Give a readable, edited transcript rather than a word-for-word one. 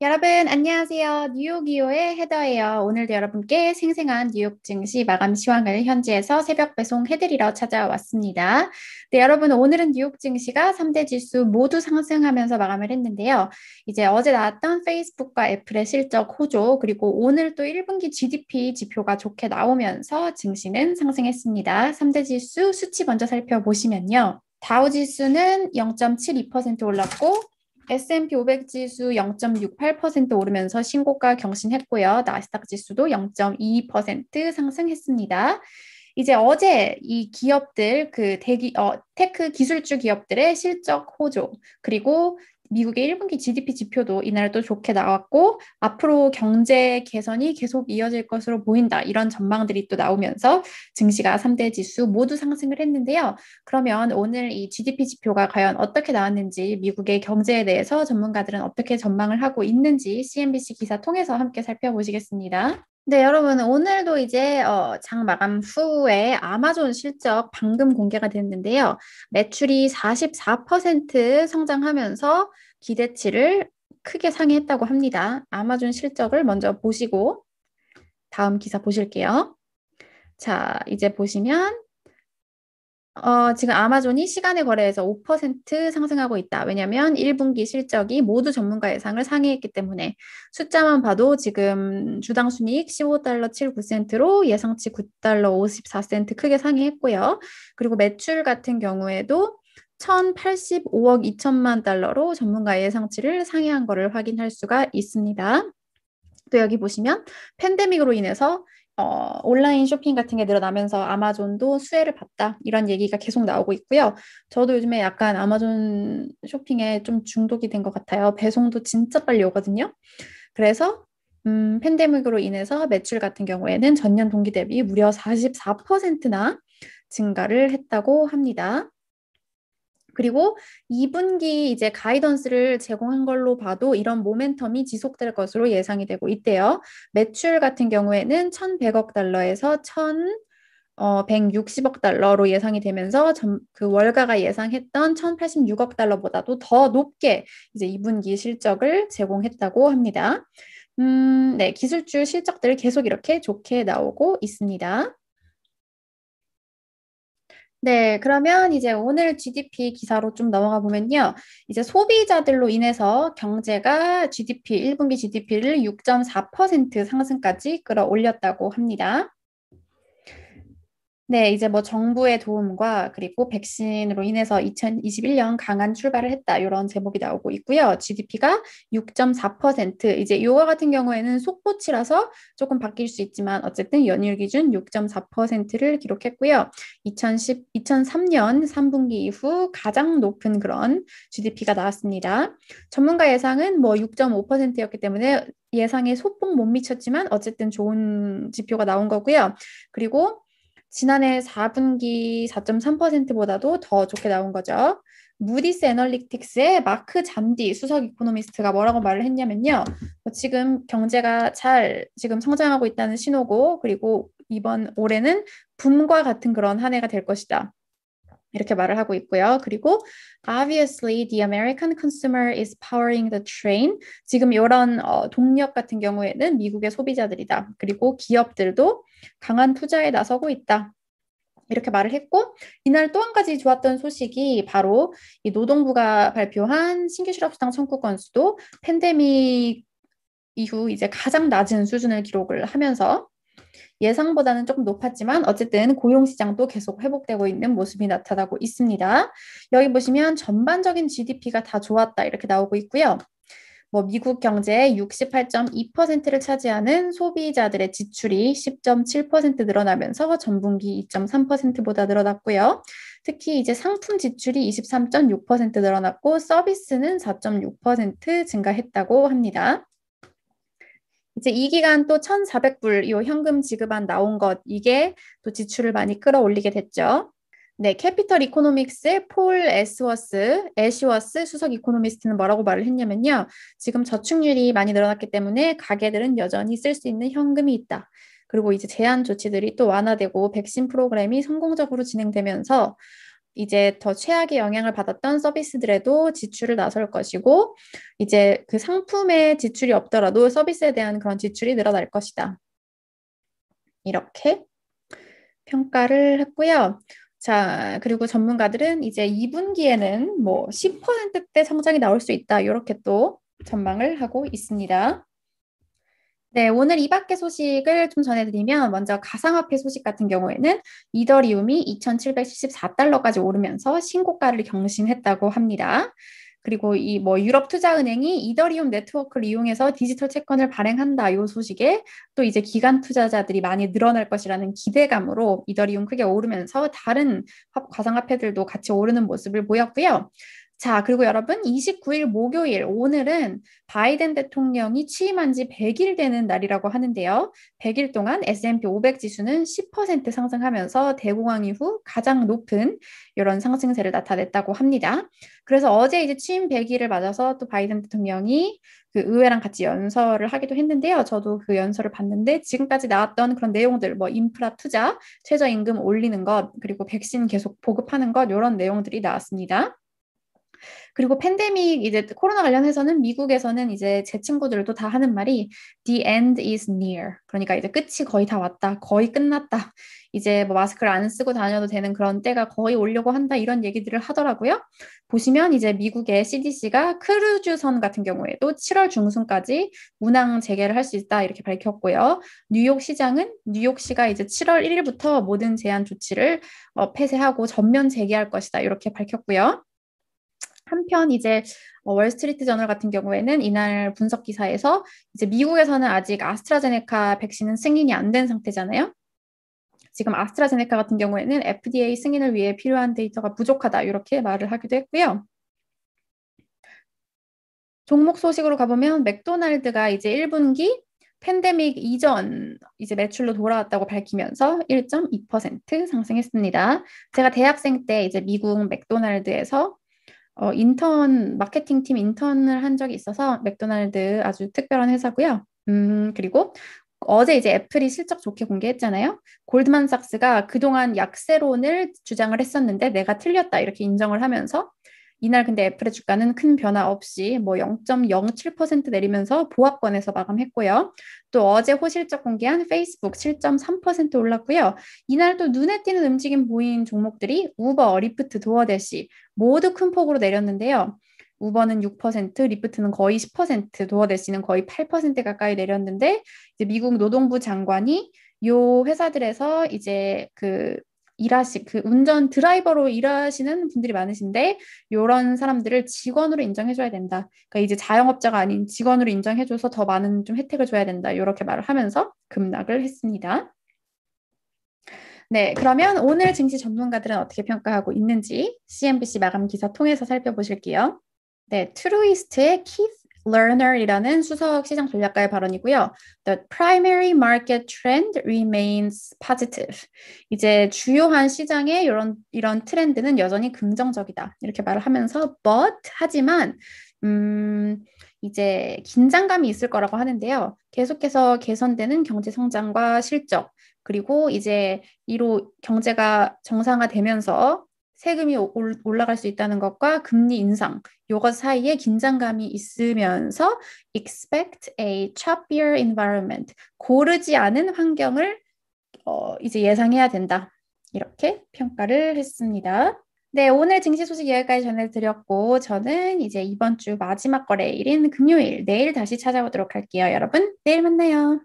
여러분, 안녕하세요. 뉴욕이오의 헤더예요. 오늘도 여러분께 생생한 뉴욕 증시 마감 시황을 현지에서 새벽 배송해드리러 찾아왔습니다. 네, 여러분, 오늘은 뉴욕 증시가 3대 지수 모두 상승하면서 마감을 했는데요. 이제 어제 나왔던 페이스북과 애플의 실적 호조, 그리고 오늘 또 1분기 GDP 지표가 좋게 나오면서 증시는 상승했습니다. 3대 지수 수치 먼저 살펴보시면요. 다우 지수는 0.72% 올랐고, S&P 500 지수 0.68% 오르면서 신고가 경신했고요. 나스닥 지수도 0.22% 상승했습니다. 이제 어제 이 기업들 테크 기술주 기업들의 실적 호조 그리고 미국의 1분기 GDP 지표도 이날 또 좋게 나왔고 앞으로 경제 개선이 계속 이어질 것으로 보인다. 이런 전망들이 또 나오면서 증시가 3대 지수 모두 상승을 했는데요. 그러면 오늘 이 GDP 지표가 과연 어떻게 나왔는지 미국의 경제에 대해서 전문가들은 어떻게 전망을 하고 있는지 CNBC 기사 통해서 함께 살펴보시겠습니다. 네, 여러분, 오늘도 이제 장 마감 후에 아마존 실적 방금 공개가 됐는데요. 매출이 44% 성장하면서 기대치를 크게 상회했다고 합니다. 아마존 실적을 먼저 보시고 다음 기사 보실게요. 자, 이제 보시면 지금 아마존이 시간의 거래에서 5% 상승하고 있다. 왜냐하면 1분기 실적이 모두 전문가 예상을 상회했기 때문에 숫자만 봐도 지금 주당 순이익 15달러 79센트로 예상치 9달러 54센트 크게 상회했고요. 그리고 매출 같은 경우에도 1,085억 2천만 달러로 전문가 예상치를 상회한 것을 확인할 수가 있습니다. 또 여기 보시면 팬데믹으로 인해서 온라인 쇼핑 같은 게 늘어나면서 아마존도 수혜를 봤다. 이런 얘기가 계속 나오고 있고요. 저도 요즘에 약간 아마존 쇼핑에 좀 중독이 된 것 같아요. 배송도 진짜 빨리 오거든요. 그래서 팬데믹으로 인해서 매출 같은 경우에는 전년 동기 대비 무려 44%나 증가를 했다고 합니다. 그리고 2분기 이제 가이던스를 제공한 걸로 봐도 이런 모멘텀이 지속될 것으로 예상이 되고 있대요. 매출 같은 경우에는 1,100억 달러에서 1,160억 달러로 예상이 되면서 그 월가가 예상했던 1,086억 달러보다도 더 높게 이제 2분기 실적을 제공했다고 합니다. 네, 기술주 실적들 계속 이렇게 좋게 나오고 있습니다. 네, 그러면 이제 오늘 GDP 기사로 좀 넘어가 보면요. 이제 소비자들로 인해서 경제가 GDP, 1분기 GDP를 6.4% 상승까지 끌어올렸다고 합니다. 네, 이제 뭐 정부의 도움과 그리고 백신으로 인해서 2021년 강한 출발을 했다. 이런 제목이 나오고 있고요. GDP가 6.4%. 이제 요거 같은 경우에는 속보치라서 조금 바뀔 수 있지만 어쨌든 연일 기준 6.4%를 기록했고요. 2003년 3분기 이후 가장 높은 그런 GDP가 나왔습니다. 전문가 예상은 뭐 6.5%였기 때문에 예상에 소폭 못 미쳤지만 어쨌든 좋은 지표가 나온 거고요. 그리고 지난해 4분기 4.3%보다도 더 좋게 나온 거죠. 무디스 애널리틱스의 마크 잔디 수석 이코노미스트가 뭐라고 말을 했냐면요. 지금 경제가 잘 지금 성장하고 있다는 신호고, 그리고 이번 올해는 붐과 같은 그런 한 해가 될 것이다. 이렇게 말을 하고 있고요. 그리고 obviously the American consumer is powering the train. 지금 이런 동력 같은 경우에는 미국의 소비자들이다. 그리고 기업들도 강한 투자에 나서고 있다. 이렇게 말을 했고 이날 또 한 가지 좋았던 소식이 바로 이 노동부가 발표한 신규 실업수당 청구 건수도 팬데믹 이후 이제 가장 낮은 수준을 기록을 하면서 예상보다는 조금 높았지만 어쨌든 고용시장도 계속 회복되고 있는 모습이 나타나고 있습니다. 여기 보시면 전반적인 GDP가 다 좋았다 이렇게 나오고 있고요. 뭐 미국 경제의 68.2%를 차지하는 소비자들의 지출이 10.7% 늘어나면서 전분기 2.3%보다 늘어났고요. 특히 이제 상품 지출이 23.6% 늘어났고 서비스는 4.6% 증가했다고 합니다. 이제 이 기간 또 1,400불 이 현금 지급안 나온 것 이게 또 지출을 많이 끌어올리게 됐죠. 네, 캐피털 이코노믹스의 폴 애쉬워스 수석 이코노미스트는 뭐라고 말을 했냐면요. 지금 저축률이 많이 늘어났기 때문에 가게들은 여전히 쓸 수 있는 현금이 있다. 그리고 이제 제한 조치들이 또 완화되고 백신 프로그램이 성공적으로 진행되면서 이제 더 최악의 영향을 받았던 서비스들에도 지출을 나설 것이고, 이제 그 상품의 지출이 없더라도 서비스에 대한 그런 지출이 늘어날 것이다. 이렇게 평가를 했고요. 자, 그리고 전문가들은 이제 2분기에는 뭐 10%대 성장이 나올 수 있다. 이렇게 또 전망을 하고 있습니다. 네, 오늘 이 밖의 소식을 좀 전해드리면 먼저 가상화폐 소식 같은 경우에는 이더리움이 2,774달러까지 오르면서 신고가를 경신했다고 합니다. 그리고 이 뭐 유럽 투자은행이 이더리움 네트워크를 이용해서 디지털 채권을 발행한다 이 소식에 또 이제 기관 투자자들이 많이 늘어날 것이라는 기대감으로 이더리움 크게 오르면서 다른 가상화폐들도 같이 오르는 모습을 보였고요. 자, 그리고 여러분, 29일 목요일, 오늘은 바이든 대통령이 취임한 지 100일 되는 날이라고 하는데요. 100일 동안 S&P 500 지수는 10% 상승하면서 대공황 이후 가장 높은 이런 상승세를 나타냈다고 합니다. 그래서 어제 이제 취임 100일을 맞아서 또 바이든 대통령이 그 의회랑 같이 연설을 하기도 했는데요. 저도 그 연설을 봤는데 지금까지 나왔던 그런 내용들, 뭐 인프라 투자, 최저임금 올리는 것, 그리고 백신 계속 보급하는 것, 이런 내용들이 나왔습니다. 그리고 팬데믹 이제 코로나 관련해서는 미국에서는 이제 제 친구들도 다 하는 말이 The end is near. 그러니까 이제 끝이 거의 다 왔다. 거의 끝났다. 이제 뭐 마스크를 안 쓰고 다녀도 되는 그런 때가 거의 오려고 한다. 이런 얘기들을 하더라고요. 보시면 이제 미국의 CDC가 크루즈선 같은 경우에도 7월 중순까지 운항 재개를 할 수 있다. 이렇게 밝혔고요. 뉴욕 시장은 뉴욕시가 이제 7월 1일부터 모든 제한 조치를 폐쇄하고 전면 재개할 것이다. 이렇게 밝혔고요. 한편 이제 월스트리트 저널 같은 경우에는 이날 분석 기사에서 이제 미국에서는 아직 아스트라제네카 백신은 승인이 안 된 상태잖아요. 지금 아스트라제네카 같은 경우에는 FDA 승인을 위해 필요한 데이터가 부족하다 이렇게 말을 하기도 했고요. 종목 소식으로 가보면 맥도날드가 이제 1분기 팬데믹 이전 이제 매출로 돌아왔다고 밝히면서 1.2% 상승했습니다. 제가 대학생 때 이제 미국 맥도날드에서 인턴, 마케팅 팀 인턴을 한 적이 있어서 맥도날드 아주 특별한 회사고요. 그리고 어제 이제 애플이 실적 좋게 공개했잖아요. 골드만삭스가 그동안 약세론을 주장을 했었는데 내가 틀렸다 이렇게 인정을 하면서 이날 근데 애플의 주가는 큰 변화 없이 뭐 0.07% 내리면서 보합권에서 마감했고요. 또 어제 호실적 공개한 페이스북 7.3% 올랐고요. 이날 또 눈에 띄는 움직임 보인 종목들이 우버, 리프트, 도어대시 모두 큰 폭으로 내렸는데요. 우버는 6%, 리프트는 거의 10%, 도어대시는 거의 8% 가까이 내렸는데 이제 미국 노동부 장관이 요 회사들에서 이제 그 운전 드라이버로 일하시는 분들이 많으신데 이런 사람들을 직원으로 인정해줘야 된다. 그러니까 이제 자영업자가 아닌 직원으로 인정해줘서 더 많은 좀 혜택을 줘야 된다. 이렇게 말을 하면서 급락을 했습니다. 네, 그러면 오늘 증시 전문가들은 어떻게 평가하고 있는지 CNBC 마감 기사 통해서 살펴보실게요. 네, 트루이스트의 Keith Lerner이라는 수석 시장 전략가의 발언이고요. The primary market trend remains positive. 이제 주요한 시장의 이런 트렌드는 여전히 긍정적이다. 이렇게 말을 하면서 하지만 이제 긴장감이 있을 거라고 하는데요. 계속해서 개선되는 경제 성장과 실적 그리고 이제 이로 경제가 정상화되면서 세금이 올라갈 수 있다는 것과 금리 인상, 요것 사이에 긴장감이 있으면서 expect a choppier environment, 고르지 않은 환경을 이제 예상해야 된다. 이렇게 평가를 했습니다. 네, 오늘 증시 소식 여기까지 전해드렸고 저는 이제 이번 주 마지막 거래일인 금요일, 내일 다시 찾아오도록 할게요. 여러분, 내일 만나요.